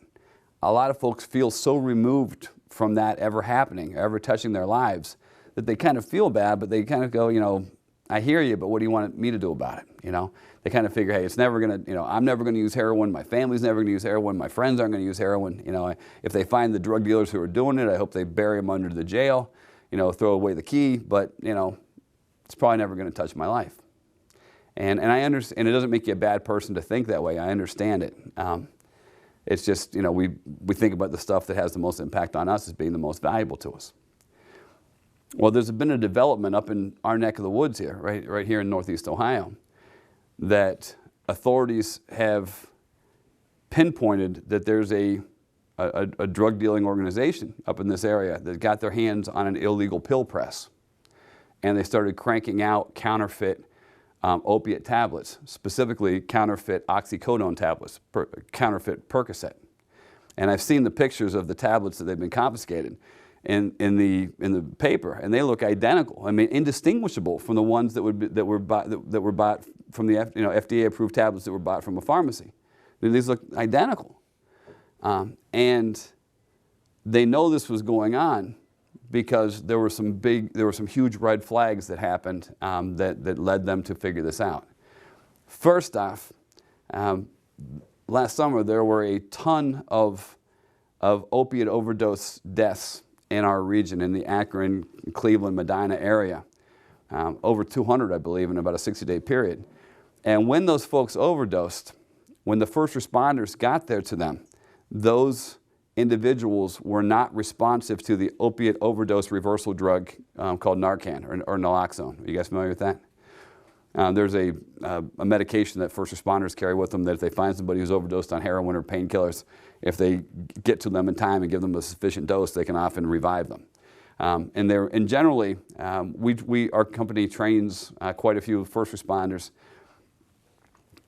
a lot of folks feel so removed from that ever happening, ever touching their lives, that they kind of feel bad, but they kind of go, I hear you, but what do you want me to do about it? They kind of figure, hey, it's never going to, I'm never going to use heroin. My family's never going to use heroin. My friends aren't going to use heroin. If they find the drug dealers who are doing it, I hope they bury them under the jail, throw away the key, but, it's probably never going to touch my life. And I understand, and it doesn't make you a bad person to think that way. I understand it. It's just, we think about the stuff that has the most impact on us as being the most valuable to us. Well, there's been a development up in our neck of the woods here, right here in Northeast Ohio, that authorities have pinpointed that there's a a drug dealing organization up in this area that got their hands on an illegal pill press. And they started cranking out counterfeit opiate tablets, specifically counterfeit oxycodone tablets, counterfeit Percocet. And I've seen the pictures of the tablets that they've been confiscated in the paper, and they look identical. I mean, indistinguishable from the ones that were bought from the FDA approved tablets that were bought from a pharmacy. These look identical, and they know this was going on because there were some huge red flags that happened that led them to figure this out. First off, last summer there were a ton of opiate overdose deaths in our region, in the Akron, Cleveland, Medina area. Over 200, I believe, in about a 60-day period. And when those folks overdosed, when the first responders got there to them, those individuals were not responsive to the opiate overdose reversal drug called Narcan or naloxone. Are you guys familiar with that? There's a medication that first responders carry with them that if they find somebody who's overdosed on heroin or painkillers, if they get to them in time and give them a sufficient dose, they can often revive them. And generally, our company trains quite a few first responders.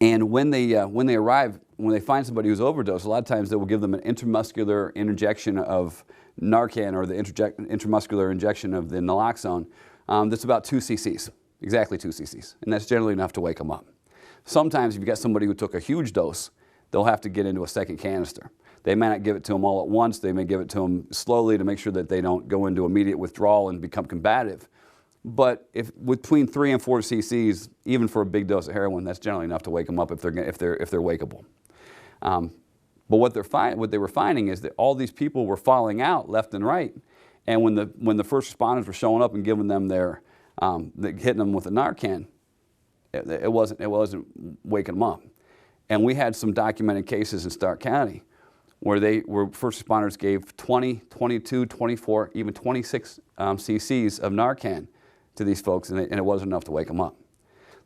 And when they arrive, when they find somebody who's overdosed, a lot of times they will give them an intramuscular injection of Narcan or the intramuscular injection of the naloxone that's about 2 cc's, exactly 2 cc's. And that's generally enough to wake them up. Sometimes if you've got somebody who took a huge dose, they'll have to get into a second canister. They may not give it to them all at once. They may give it to them slowly to make sure that they don't go into immediate withdrawal and become combative. But if between 3 and 4 cc's, even for a big dose of heroin, that's generally enough to wake them up if they're wakeable. But what they were finding is that all these people were falling out left and right, and when the first responders were showing up and giving them hitting them with a Narcan, it wasn't waking them up. And we had some documented cases in Stark County where first responders gave 20, 22, 24, even 26 cc's of Narcan to these folks, and it wasn't enough to wake them up.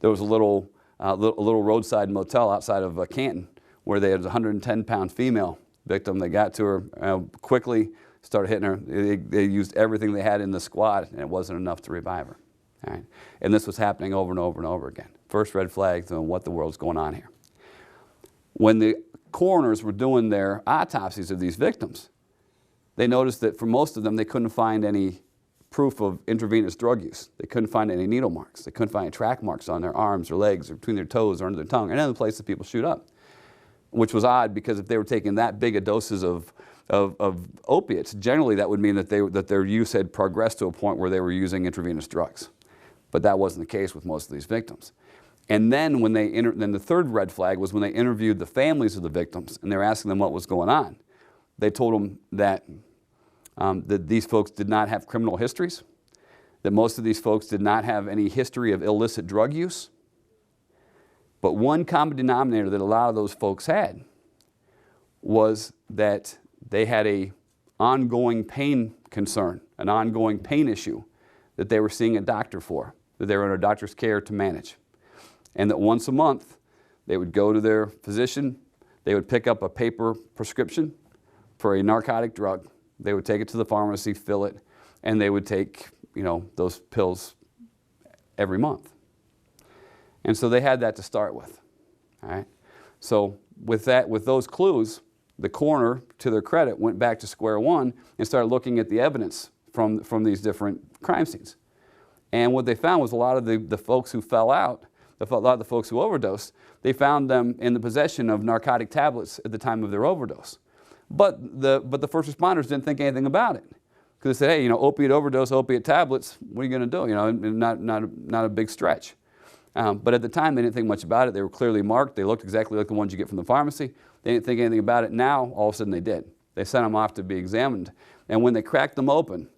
There was a little roadside motel outside of Canton where they had a 110-pound female victim. They got to her quickly, started hitting her. They used everything they had in the squad, and it wasn't enough to revive her. All right? And this was happening over and over and over again. First red flags on what the world's going on here. When the coroners were doing their autopsies of these victims, they noticed that for most of them, they couldn't find any proof of intravenous drug use. They couldn't find any needle marks. They couldn't find any track marks on their arms or legs or between their toes or under their tongue or any other place that people shoot up, which was odd because if they were taking that big a doses of opiates, generally that would mean that their use had progressed to a point where they were using intravenous drugs. But that wasn't the case with most of these victims. And then then the third red flag was when they interviewed the families of the victims and they were asking them what was going on. They told them that these folks did not have criminal histories, that most of these folks did not have any history of illicit drug use. But one common denominator that a lot of those folks had was that they had an ongoing pain concern, an ongoing pain issue that they were seeing a doctor for, that they were under a doctor's care to manage. And that once a month, they would go to their physician, they would pick up a paper prescription for a narcotic drug. They would take it to the pharmacy, fill it, and they would take, those pills every month. And so they had that to start with. All right? So with those clues, the coroner, to their credit, went back to square one and started looking at the evidence from these different crime scenes. And what they found was a lot of the folks who fell out, a lot of the folks who overdosed, they found them in the possession of narcotic tablets at the time of their overdose. But the first responders didn't think anything about it. Because they said, hey, opiate overdose, opiate tablets, what are you going to do? Not a big stretch. But at the time, they didn't think much about it. They were clearly marked. They looked exactly like the ones you get from the pharmacy. They didn't think anything about it. Now, all of a sudden, they did. They sent them off to be examined. And when they cracked them open,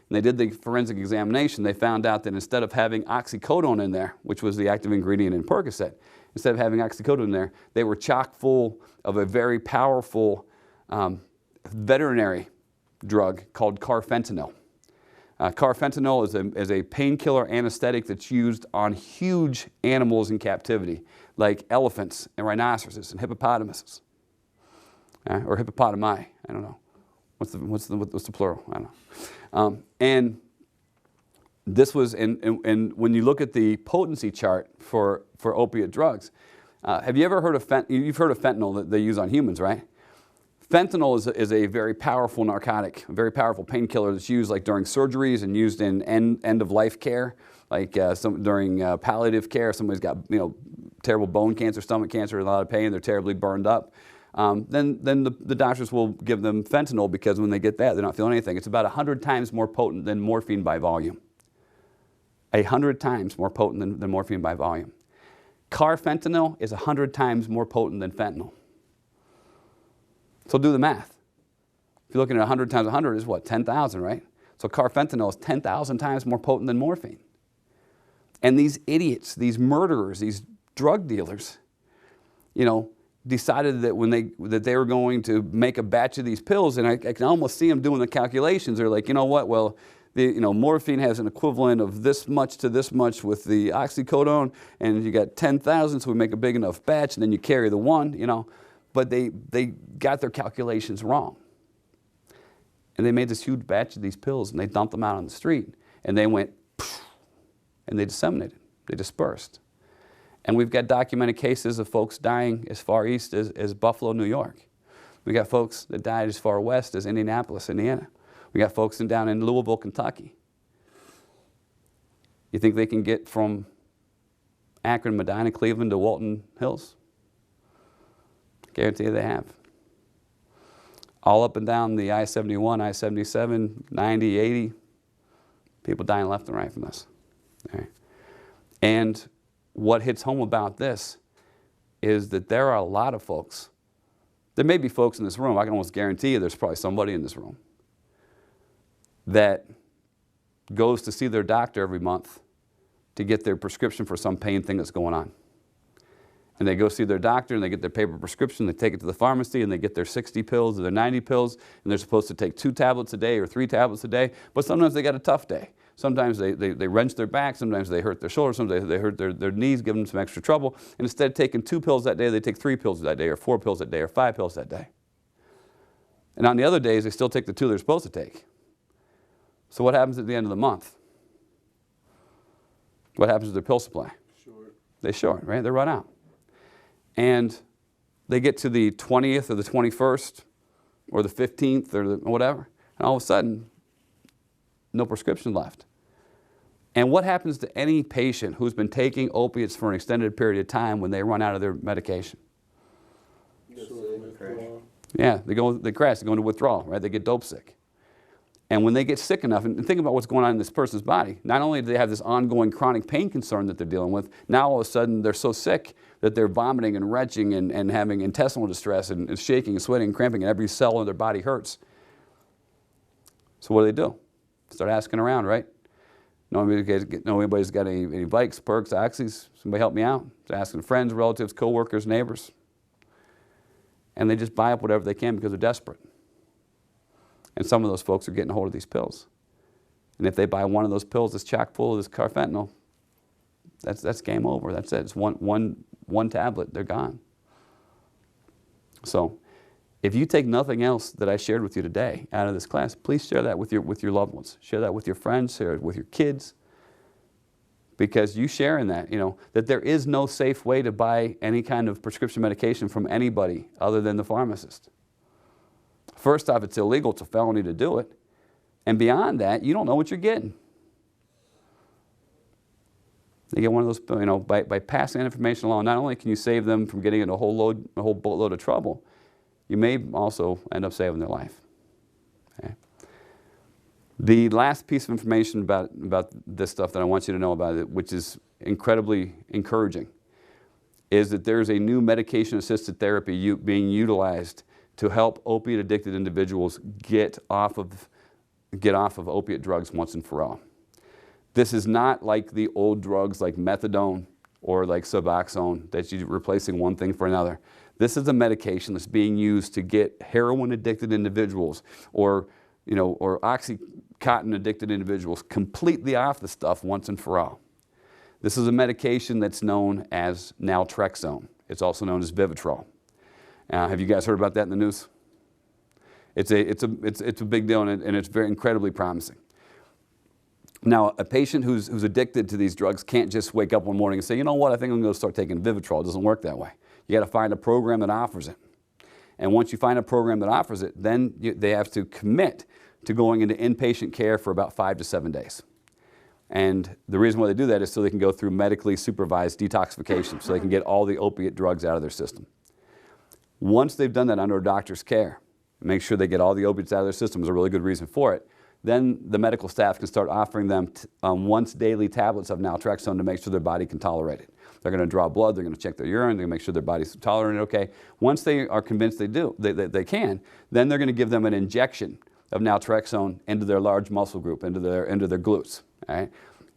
and they did the forensic examination, they found out that instead of having oxycodone in there, which was the active ingredient in Percocet, instead of having oxycodone in there, they were chock full of a very powerful veterinary drug called carfentanil. Carfentanil is a painkiller anesthetic that's used on huge animals in captivity, like elephants and rhinoceroses and hippopotamuses. or hippopotami. I don't know. What's the plural? I don't know. And this was, and when you look at the potency chart for opiate drugs, have you ever heard of you've heard of fentanyl that they use on humans, right? Fentanyl is a very powerful narcotic, a very powerful painkiller that's used like during surgeries and used in end-of-life care, like during palliative care. Somebody's got terrible bone cancer, stomach cancer, a lot of pain, they're terribly burned up. Then the doctors will give them fentanyl because when they get that, they're not feeling anything. It's about 100 times more potent than morphine by volume. 100 times more potent than morphine by volume. Carfentanil is 100 times more potent than fentanyl. So do the math. If you're looking at 100 times 100 is what? 10,000, right? So carfentanil is 10,000 times more potent than morphine. And these idiots, these murderers, these drug dealers, decided that they were going to make a batch of these pills, and I can almost see them doing the calculations. They're like, you know what? Well, morphine has an equivalent of this much to this much with the oxycodone, and you got 10,000, so we make a big enough batch, and then you carry the one, But they got their calculations wrong. And they made this huge batch of these pills, and they dumped them out on the street, and they went, and they disseminated, they dispersed. And we've got documented cases of folks dying as far east as Buffalo, New York. We got folks that died as far west as Indianapolis, Indiana. We got folks down in Louisville, Kentucky. You think they can get from Akron, Medina, Cleveland to Walton Hills? Guarantee they have. All up and down the I-71, I-77, 90, 80, people dying left and right from this. Okay. And what hits home about this is that there are a lot of folks. There may be folks in this room, I can almost guarantee you there's probably somebody in this room that goes to see their doctor every month to get their prescription for some pain thing that's going on. And they go see their doctor and they get their paper prescription, they take it to the pharmacy and they get their 60 pills or their 90 pills, and they're supposed to take 2 tablets a day or 3 tablets a day, but sometimes they got a tough day. Sometimes they wrench their back, sometimes they hurt their shoulder, sometimes they hurt their knees, give them some extra trouble, and instead of taking 2 pills that day, they take 3 pills that day or 4 pills that day or 5 pills that day. And on the other days, they still take the 2 they're supposed to take. So what happens at the end of the month? What happens to their pill supply? Short. They short, right? They run out. And they get to the 20th or the 21st or the 15th or whatever, and all of a sudden, no prescription left. And what happens to any patient who's been taking opiates for an extended period of time when they run out of their medication? Yeah, they crash, they go into withdrawal, right? They get dope sick. And when they get sick enough, and think about what's going on in this person's body, not only do they have this ongoing chronic pain concern that they're dealing with, now all of a sudden they're so sick that they're vomiting and retching and having intestinal distress and shaking and sweating and cramping, and every cell in their body hurts. So what do? Start asking around, right? Know anybody's got any Vikes, Perks, Oxys? Somebody help me out? They're asking friends, relatives, coworkers, neighbors. And they just buy up whatever they can because they're desperate. And some of those folks are getting a hold of these pills. And if they buy one of those pills that's chock full of this carfentanil, that's game over. That's it. It's one tablet, they're gone. So if you take nothing else that I shared with you today out of this class, please share that with your loved ones. Share that with your friends, share it with your kids. Because you sharing that, that there is no safe way to buy any kind of prescription medication from anybody other than the pharmacist. First off, it's illegal. It's a felony to do it. And beyond that, you don't know what you're getting. They get one of those, by passing that information along, not only can you save them from getting in a whole boatload of trouble, you may also end up saving their life. Okay? The last piece of information about this stuff that I want you to know about it, which is incredibly encouraging, is that there's a new medication-assisted therapy being utilized to help opiate-addicted individuals get off of opiate drugs once and for all. This is not like the old drugs like methadone or like Suboxone that you're replacing one thing for another. This is a medication that's being used to get heroin-addicted individuals or Oxycontin-addicted individuals completely off the stuff once and for all. This is a medication that's known as naltrexone. It's also known as Vivitrol. Have you guys heard about that in the news? It's a big deal, and it's very incredibly promising. Now, a patient who's addicted to these drugs can't just wake up one morning and say, you know what, I think I'm going to start taking Vivitrol. It doesn't work that way. You got to find a program that offers it. And once you find a program that offers it, then they have to commit to going into inpatient care for about 5 to 7 days. And the reason why they do that is so they can go through medically supervised detoxification, so they can get all the opiate drugs out of their system. Once they've done that under a doctor's care, make sure they get all the opiates out of their system is a really good reason for it. Then the medical staff can start offering them once daily tablets of naltrexone to make sure their body can tolerate it. They're going to draw blood, they're going to check their urine, they're going to make sure their body's tolerant, okay. Once they are convinced they can, then they're going to give them an injection of naltrexone into their large muscle group, into their glutes. All right?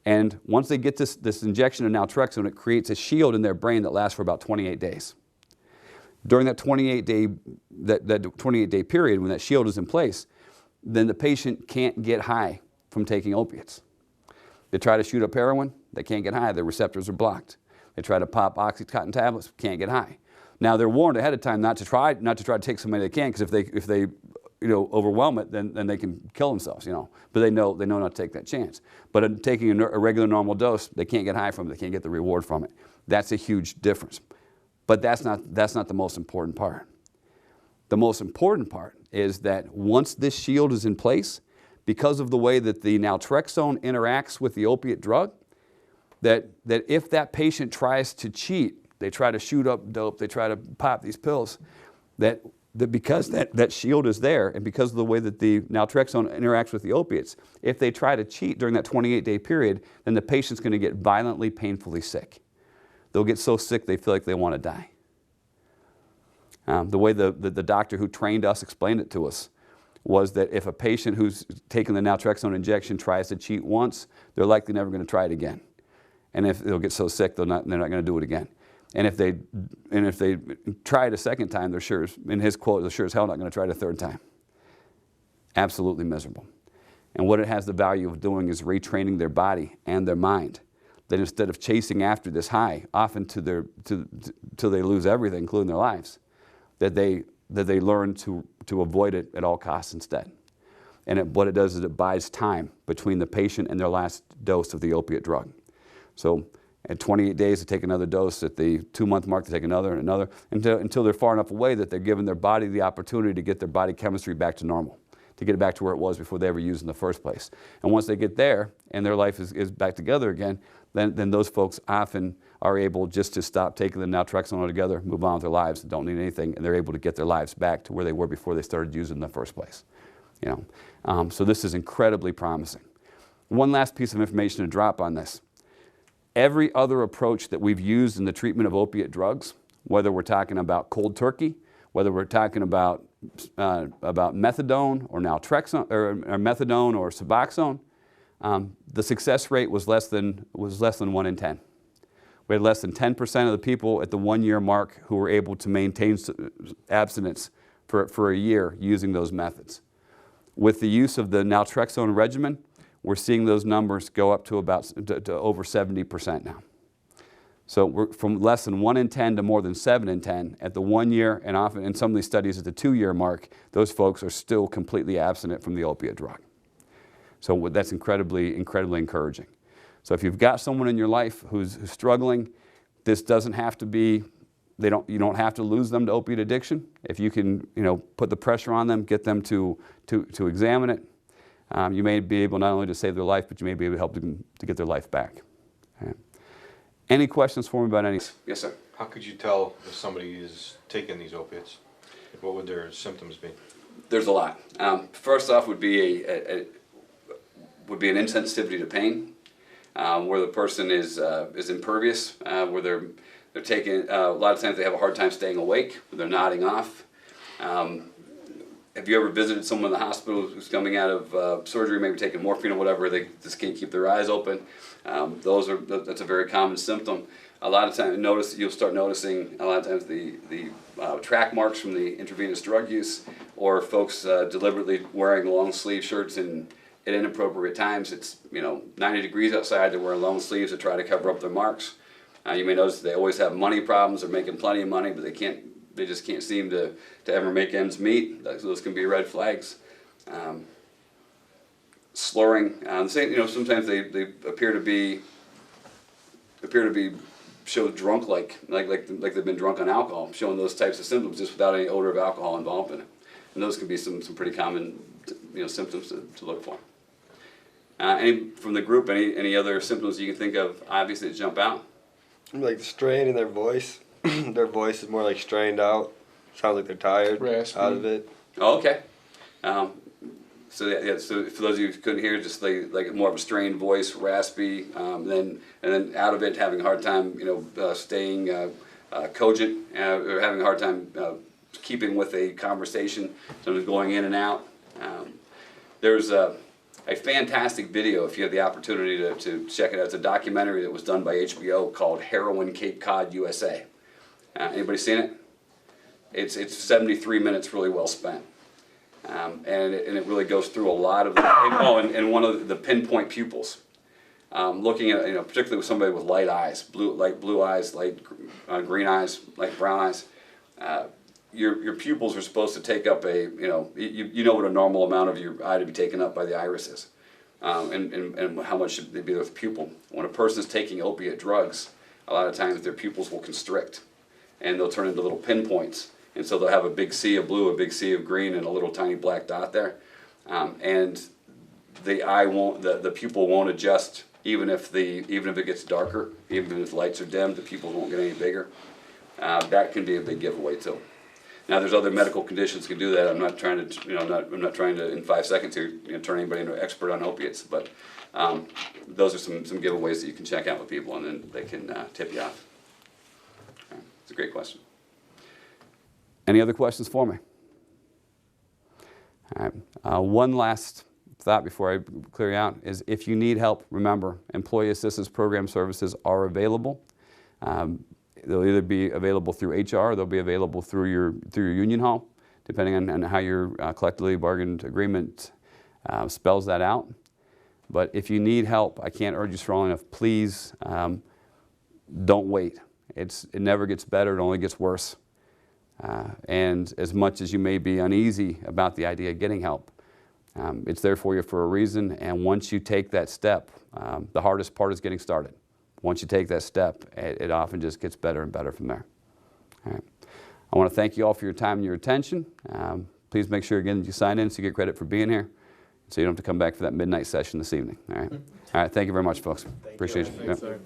And once they get this injection of naltrexone, it creates a shield in their brain that lasts for about 28 days. During that 28-day period, when that shield is in place, then the patient can't get high from taking opiates. They try to shoot up heroin, they can't get high, their receptors are blocked. They try to pop Oxycontin tablets, can't get high. Now they're warned ahead of time not to try to take so many they can, because if they overwhelm it, then they can kill themselves, But they know not to take that chance. But taking a regular normal dose, they can't get high from it, they can't get the reward from it. That's a huge difference. But that's not the most important part. The most important part is that once this shield is in place, because of the way that the naltrexone interacts with the opiate drug, that if that patient tries to cheat, they try to shoot up dope, they try to pop these pills, that because that shield is there, and because of the way that the naltrexone interacts with the opiates, if they try to cheat during that 28-day period, then the patient's going to get violently, painfully sick. They'll get so sick they feel like they want to die. The way the doctor who trained us explained it to us was that if a patient who's taken the naltrexone injection tries to cheat once, they're likely never going to try it again. And if they'll get so sick, they're not going to do it again. And if they try it a second time, they're sure, in his quote, they're sure as hell not going to try it a third time. Absolutely miserable. And what it has the value of doing is retraining their body and their mind. That instead of chasing after this high, often till they lose everything, including their lives, that they learn to avoid it at all costs instead. And what it does is it buys time between the patient and their last dose of the opiate drug. So at 28 days, they take another dose. At the 2-month mark, they take another and another, until they're far enough away that they're giving their body the opportunity to get their body chemistry back to normal, to get it back to where it was before they ever used it in the first place. And once they get there and their life is back together again, then those folks often are able just to stop taking the naltrexone altogether, move on with their lives, and don't need anything, and they're able to get their lives back to where they were before they started using it in the first place. So this is incredibly promising. One last piece of information to drop on this. Every other approach that we've used in the treatment of opiate drugs, whether we're talking about cold turkey, whether we're talking about methadone or naltrexone, or methadone or Suboxone, the success rate was less than 1 in 10. We had less than 10% of the people at the 1-year mark who were able to maintain abstinence for a year using those methods. With the use of the naltrexone regimen, we're seeing those numbers go up to over 70% now. So we're from less than 1 in 10 to more than 7 in 10 at the 1 year, and often in some of these studies at the 2-year mark, those folks are still completely abstinent from the opiate drug. So that's incredibly, incredibly encouraging. So if you've got someone in your life who's struggling, this doesn't have to be, you don't have to lose them to opiate addiction. If you can, put the pressure on them, get them to examine it, you may be able not only to save their life, but you may be able to help them to get their life back. Okay. Any questions for me about any? Yes, sir. How could you tell if somebody is taking these opiates? What would their symptoms be? There's a lot. First off would be an insensitivity to pain, where the person is impervious, where they're taking, a lot of times they have a hard time staying awake, where they're nodding off. Have you ever visited someone in the hospital who's coming out of surgery, maybe taking morphine or whatever, they just can't keep their eyes open? That's a very common symptom. A lot of times, you'll start noticing a lot of times the track marks from the intravenous drug use, or folks deliberately wearing long sleeve shirts at inappropriate times. It's 90 degrees outside, they're wearing long sleeves to try to cover up their marks. You may notice they always have money problems. They're making plenty of money, but they can't they just can't seem to ever make ends meet. Those can be red flags. Slurring, sometimes they appear to be show drunk like they've been drunk on alcohol, showing those types of symptoms just without any odor of alcohol involved in it. And those can be some pretty common symptoms to look for. Any from the group, any other symptoms you can think of obviously that jump out? Like the strain in their voice. Their voice is more like strained out. Sounds like they're tired Raspy. out of it. Oh, okay. So for those of you who couldn't hear, just like more of a strained voice, raspy, and then out of it, having a hard time, staying cogent, or having a hard time keeping with a conversation, sort of going in and out. There's a fantastic video, if you have the opportunity to check it out. It's a documentary that was done by HBO called Heroin Cape Cod, USA. Anybody seen it? It's 73 minutes, really well spent. And it really goes through a lot of and one of the pinpoint pupils. Looking at, particularly with somebody with light eyes, light blue eyes, light green eyes, light brown eyes, your pupils are supposed to take up you know what a normal amount of your eye to be taken up by the iris is, and how much should they be with the pupil. When a person is taking opiate drugs, a lot of times their pupils will constrict, and they'll turn into little pinpoints. And so they'll have a big sea of blue, a big sea of green, and a little tiny black dot there. And the eye won't, the pupil won't adjust even if it gets darker, even if the lights are dim, the pupils won't get any bigger. That can be a big giveaway too. Now there's other medical conditions that can do that. I'm not trying to, I'm not trying to in 5 seconds here turn anybody into an expert on opiates, but those are some giveaways that you can check out with people, and then they can tip you off. It's a great question. Any other questions for me? All right. One last thought before I clear you out is, if you need help, remember, Employee Assistance Program services are available. They'll either be available through HR, or they'll be available through your union hall, depending on how your collectively bargained agreement spells that out. But if you need help, I can't urge you strongly enough, please don't wait. It never gets better, it only gets worse. And as much as you may be uneasy about the idea of getting help, it's there for you for a reason. And once you take that step, the hardest part is getting started. Once you take that step, it often just gets better and better from there. All right. I want to thank you all for your time and your attention. Please make sure again that you sign in so you get credit for being here, so you don't have to come back for that midnight session this evening. All right. All right. Thank you very much, folks. Appreciate you. Thanks, sir.